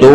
2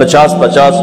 50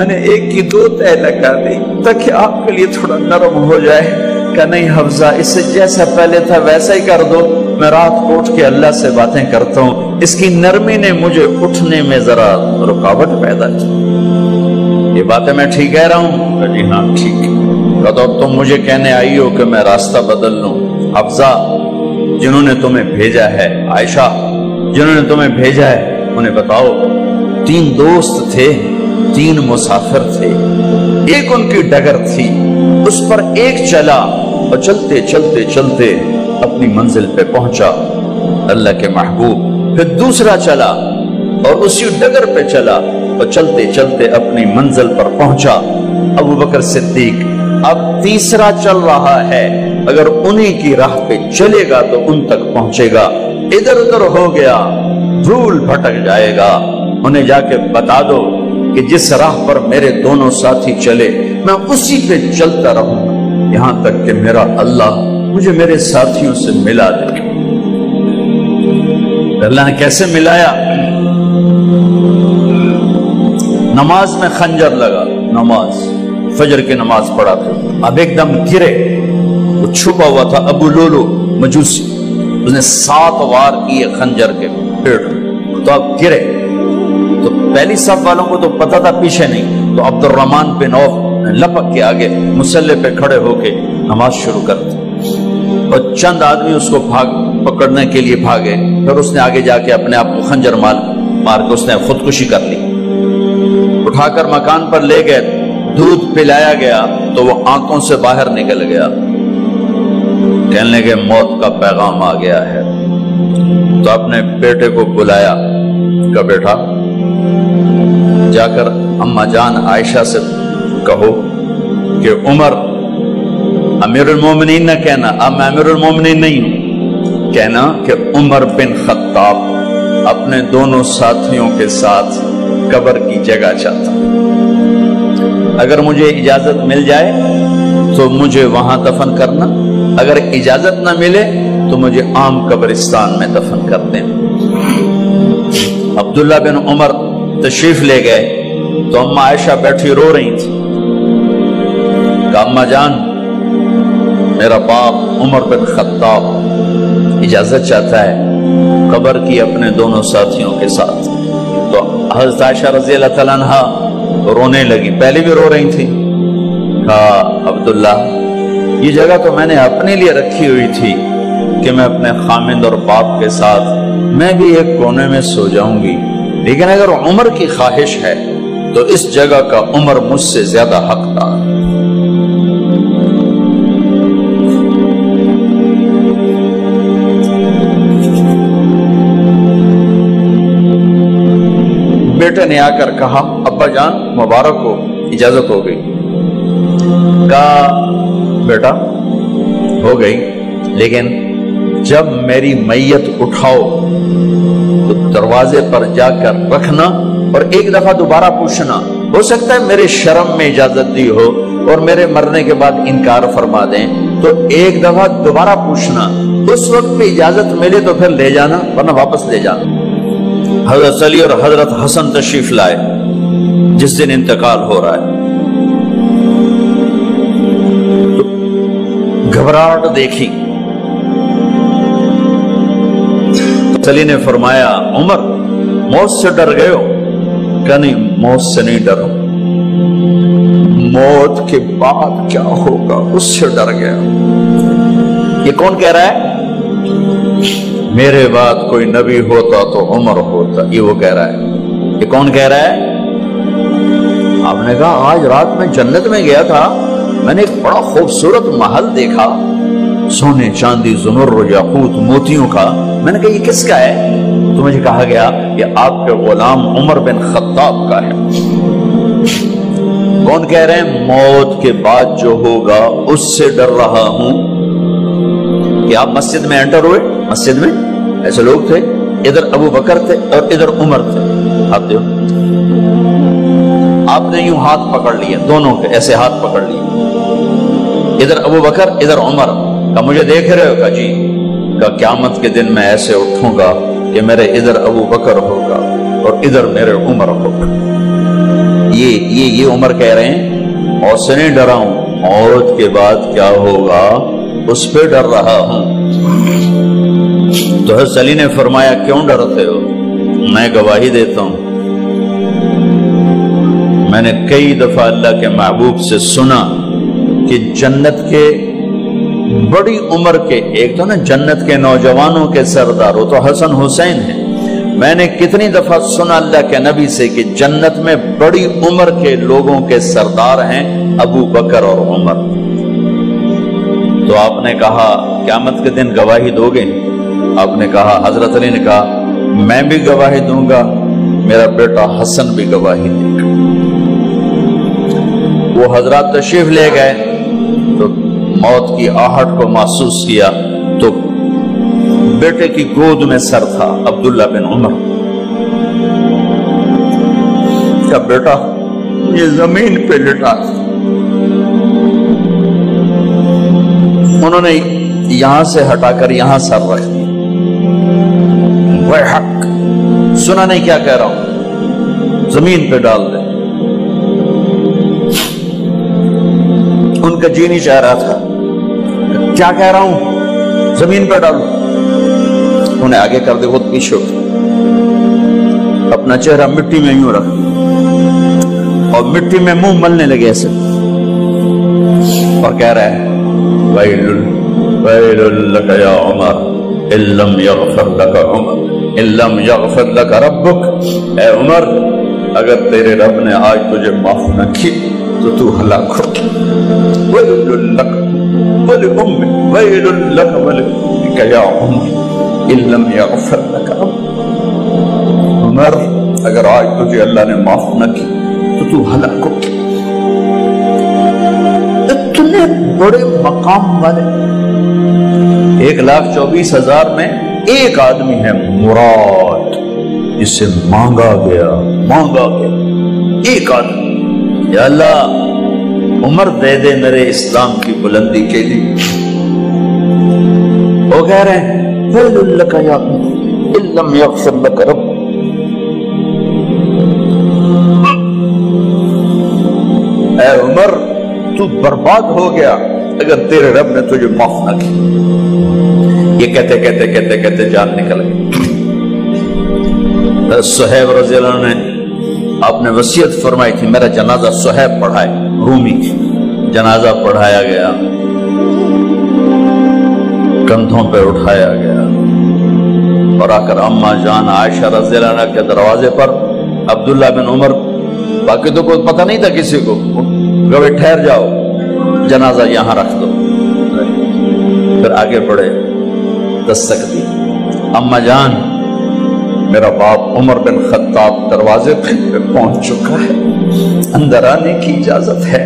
میں نے ایک کی 2 تہ لگا دی تاکہ آپ کے لیے تھوڑا نرم ہو جائے۔ کہ نہیں حفظہ، اس سے جیسا پہلے تھا ویسا ہی کر دو، میں رات کو اٹھ کے اللہ سے باتیں کرتا ہوں، اس کی نرمی نے مجھے اٹھنے میں ذرا رکاوٹ پیدا کی۔ یہ باتیں میں ٹھیک کہہ رہا ہوں؟ جی ہاں ٹھیک۔ تو تم مجھے کہنے آئی ہو کہ میں راستہ بدل لوں؟ حفظہ، جنہوں نے تمہیں بھیجا ہے، عائشہ جنہوں نے تمہیں بھیجا ہے، انہیں بتاؤ 3 دوست تھے، 3 مسافر تھے، ایک ان کی ڈگر تھی، اس پر ایک چلا اور چلتے چلتے چلتے اپنی منزل پہ پہنچا اللہ کے محبوب، پھر دوسرا چلا اور اسی ڈگر پہ چلا اور چلتے چلتے اپنی منزل پر پہنچا ابو بکر صدیق۔ اب تیسرا چل رہا ہے، اگر انہی کی راہ پہ چلے گا تو ان تک پہنچے گا، ادھر ادھر ہو گیا بھول بھٹک جائے گا۔ انہیں جا کے بتا دو کہ جس راہ پر میرے دونوں ساتھی چلے میں اسی پہ چلتا رہوں گا یہاں تک کہ میرا اللہ مجھے میرے ساتھیوں سے ملا دے۔ اللہ نے کیسے ملایا؟ نماز میں خنجر لگا، نماز فجر کی نماز پڑھا تھا، اب ایک دم گرے، وہ چھپا ہوا تھا ابو لولو مجوسی، اس نے 7 وار کیے خنجر کے پیڑ، تو اب گرے تو پہلی صف والوں کو تو پتا تھا پیچھے نہیں، تو عبد الرحمن بن عوف لپک کے آگے مصلی پہ کھڑے ہو کے نماز شروع کر دی، اور چند آدمی اس کو پکڑنے کے لیے بھاگے، پھر اس نے آگے جا کے اپنے آپ کو خنجر مار کے اس نے خودکشی کر لی۔ اٹھا کر مکان پر لے گئے، دودھ پلایا گیا تو وہ آنتوں سے باہر نکل گیا، کہنے لگے موت کا پیغام آ گیا ہے۔ تو اپنے بیٹے کو بلایا کہ بیٹا جا کر اماں جان عائشہ سے کہو کہ عمر امیر المومنین نہ کہنا، اب میں امیر المومنین نہیں ہوں، کہنا کہ عمر بن خطاب اپنے دونوں ساتھیوں کے ساتھ قبر کی جگہ چاہتا، اگر مجھے اجازت مل جائے تو مجھے وہاں دفن کرنا، اگر اجازت نہ ملے تو مجھے عام قبرستان میں دفن کر دیں۔ عبداللہ بن عمر تشریف لے گئے تو اماں عائشہ بیٹھی رو رہی تھی، کہا اماں جان میرا باپ عمر بن خطاب اجازت چاہتا ہے قبر کی اپنے دونوں ساتھیوں کے ساتھ۔ تو حضرت عائشہ رضی اللہ تعالیٰ عنہ رونے لگی، پہلے بھی رو رہی تھی، کہا عبداللہ یہ جگہ تو میں نے اپنے لیے رکھی ہوئی تھی کہ میں اپنے خامند اور باپ کے ساتھ میں بھی ایک کونے میں سو جاؤں گی، لیکن اگر عمر کی خواہش ہے تو اس جگہ کا عمر مجھ سے زیادہ حقدار ہے۔ بیٹے نے آ کر کہا ابا جان مبارک ہو، اجازت ہو گئی۔ کہا بیٹا ہو گئی، لیکن جب میری میت اٹھاؤ تو دروازے پر جا کر رکھنا اور ایک دفعہ دوبارہ پوچھنا، ہو سکتا ہے میرے شرم میں اجازت دی ہو اور میرے مرنے کے بعد انکار فرما دیں، تو ایک دفعہ دوبارہ پوچھنا، اس وقت پہ اجازت ملے تو پھر لے جانا ورنہ واپس لے جانا۔ حضرت علی اور حضرت حسن تشریف لائے جس دن انتقال ہو رہا ہے، تو گھبراہٹ دیکھی، علی نے فرمایا عمر موت سے ڈر گئے ہو؟ کہ نہیں موت سے نہیں ڈرو، موت کے بعد کیا ہوگا اس سے ڈر گیا۔ یہ کون کہہ رہا ہے؟ میرے بعد کوئی نبی ہوتا تو عمر ہوتا، یہ وہ کہہ رہا ہے۔ یہ کون کہہ رہا ہے؟ آپ نے کہا آج رات میں جنت میں گیا تھا، میں نے ایک بڑا خوبصورت محل دیکھا، سونے چاندی زمرد یاقوت موتیوں کا، میں نے کہا یہ کس کا ہے؟ تو مجھے کہا گیا یہ آپ کے غلام عمر بن خطاب کا ہے۔ کون کہہ رہے ہیں؟ موت کے بعد جو ہوگا اس سے ڈر رہا ہوں۔ کہ آپ مسجد میں انٹر ہوئے، مسجد میں ایسے لوگ تھے، ادھر ابو بکر تھے اور ادھر عمر تھے، ہاتھ دیو، آپ نے یوں ہاتھ پکڑ لیے، دونوں کے ایسے ہاتھ پکڑ لیے، ادھر ابو بکر ادھر عمر، کہ مجھے دیکھ رہے ہو؟ کہ جی۔ کہ قیامت کے دن میں ایسے اٹھوں گا کہ میرے ادھر ابو بکر ہوگا اور ادھر میرے عمر ہوگا۔ یہ عمر کہہ رہے ہیں اور سے نہیں ڈرا ہوں، موت کے بعد کیا ہوگا اس پہ ڈر رہا ہوں۔ تو حضرت علی نے فرمایا کیوں ڈرتے ہو؟ میں گواہی دیتا ہوں، میں نے کئی دفعہ اللہ کے محبوب سے سنا کہ جنت کے بڑی عمر کے، ایک تو نا جنت کے نوجوانوں کے سردار وہ تو حسن حسین ہیں، میں نے کتنی دفعہ سنا اللہ کے نبی سے کہ جنت میں بڑی عمر کے لوگوں کے سردار ہیں ابو بکر اور عمر۔ تو آپ نے کہا قیامت کے دن گواہی دو گے؟ آپ نے کہا، حضرت علی نے کہا میں بھی گواہی دوں گا، میرا بیٹا حسن بھی گواہی دے گا۔ وہ حضرات تشریف لے گئے تو موت کی آہٹ کو محسوس کیا تو بیٹے کی گود میں سر تھا عبداللہ بن عمر۔ کیا بیٹا یہ زمین پہ لٹا، انہوں نے یہاں سے ہٹا کر یہاں سر رکھ دیا۔ ویحک، سنا نہیں کیا کہہ رہا ہوں، زمین پہ ڈال دے۔ ان کا جی نہیں چاہ رہا تھا، کیا کہہ رہا ہوں، زمین پہ ڈالو۔ انہیں آگے کر دے، خود پیچھے اٹھ، اپنا چہرہ مٹی میں یوں رکھ اور مٹی میں منہ ملنے لگے ایسے، اور کہہ رہا ہے ویل لک یا عمر ان لم یغفر لک عمر ان لم یغفر لک ربک، اے عمر اگر تیرے رب نے آج تجھے معاف نہ کی تو تو ہلاک ہو۔ ویل لک ولأمک ویل لک ولأمک یا عمر ان لم یغفر لک ربک، عمر اگر آج تجھے اللہ نے معاف نہ کی تو تو ہلاک ہو۔ اتنے بڑے مقام والے 1,24,000 میں ایک آدمی ہے مراد، جس سے مانگا گیا ایک آدمی، یا اللہ عمر دے دے میرے اسلام کی بلندی کے لیے۔ وہ کہہ رہے ہیں ویل لک یا عمر ان لم یغفر لک رب، اے عمر تو برباد ہو گیا اگر تیرے رب نے تجھے معاف نہ کی۔ یہ کہتے جان نکل گئی۔ صہیب رضی اللہ عنہ نے آپ نے وصیت فرمائی تھی میرا جنازہ صہیب پڑھائے، رومی جنازہ پڑھایا گیا، کندھوں پہ اٹھایا گیا، اور آ کر اماں جان عائشہ رضی اللہ عنہ کے دروازے پر عبداللہ بن عمر، باقی تو کوئی پتہ نہیں تھا کسی کو، گوے ٹھہر جاؤ جنازہ یہاں رکھ دو۔ پھر آگے بڑھے، دستک دی، اماں جان میرا باپ عمر بن خطاب دروازے پہ پہنچ چکا ہے، اندر آنے کی اجازت ہے۔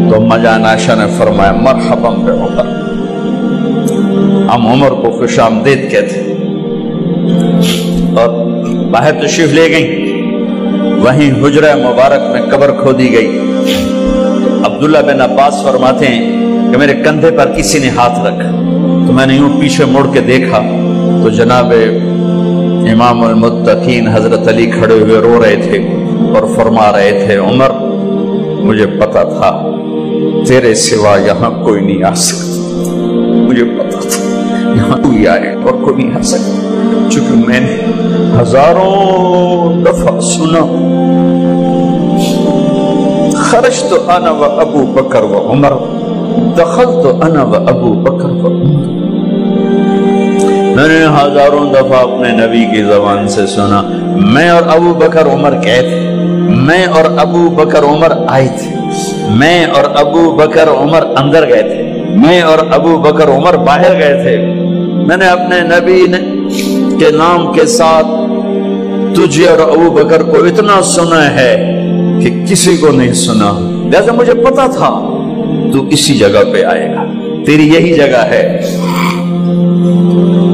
تو اماں جان عائشہ نے فرمایا مرحبا بعمر، ہم عمر کو خوش آمدید کہتے، اور باہر تشریف لے گئیں۔ وہیں حجرہ مبارک میں قبر کھودی گئی۔ عبداللہ بن عباس فرماتے ہیں کہ میرے کندھے پر کسی نے ہاتھ رکھا تو میں نے یوں پیچھے مڑ کے دیکھا تو جناب امام المتقین حضرت علی کھڑے ہوئے رو رہے تھے اور فرما رہے تھے عمر مجھے پتا تھا تیرے سوا یہاں کوئی نہیں آ سکتا، مجھے پتا تھا یہاں کوئی آئے اور کوئی نہیں آ سکتا، چونکہ میں نے ہزاروں دفعہ سنا خرجت انا و ابو بکر و عمر دخلت انا و ابو بکر و عمر، میں نے ہزاروں دفعہ اپنے نبی کی زبان سے سنا میں اور ابو بکر عمر گئے تھے، میں اور ابو بکر عمر آئے تھے، میں اور ابو بکر عمر اندر گئے تھے، میں اور ابو بکر عمر باہر گئے تھے، میں نے اپنے نبی کے نام کے ساتھ تجھے اور ابو بکر کو اتنا سنا ہے کہ کسی کو نہیں سنا، لہذا مجھے پتا تھا تو اسی جگہ پہ آئے گا، تیری یہی جگہ ہے۔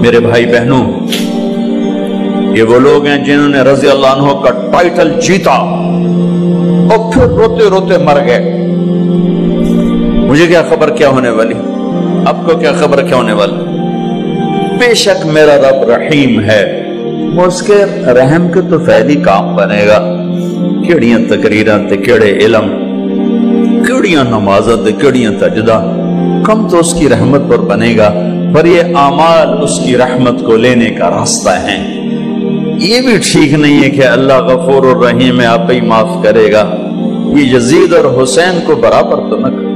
میرے بھائی بہنوں، یہ وہ لوگ ہیں جنہوں نے رضی اللہ عنہ کا ٹائٹل جیتا اور پھر روتے روتے مر گئے۔ مجھے کیا خبر کیا ہونے والی، آپ کو کیا خبر کیا ہونے والی؟ بے شک میرا رب رحیم ہے، وہ اس کے رحم کے تو فعلی کام بنے گا، کیڑیاں تقریراں تے کیڑے علم، کیڑیاں نمازاں تے کیڑیاں سجدہ، کم تو اس کی رحمت پر بنے گا، پر یہ اعمال اس کی رحمت کو لینے کا راستہ ہیں۔ یہ بھی ٹھیک نہیں ہے کہ اللہ غفور الرحیم ہے، آپ ہی معاف کرے گا، یہ یزید اور حسین کو برابر تو نہ کرے۔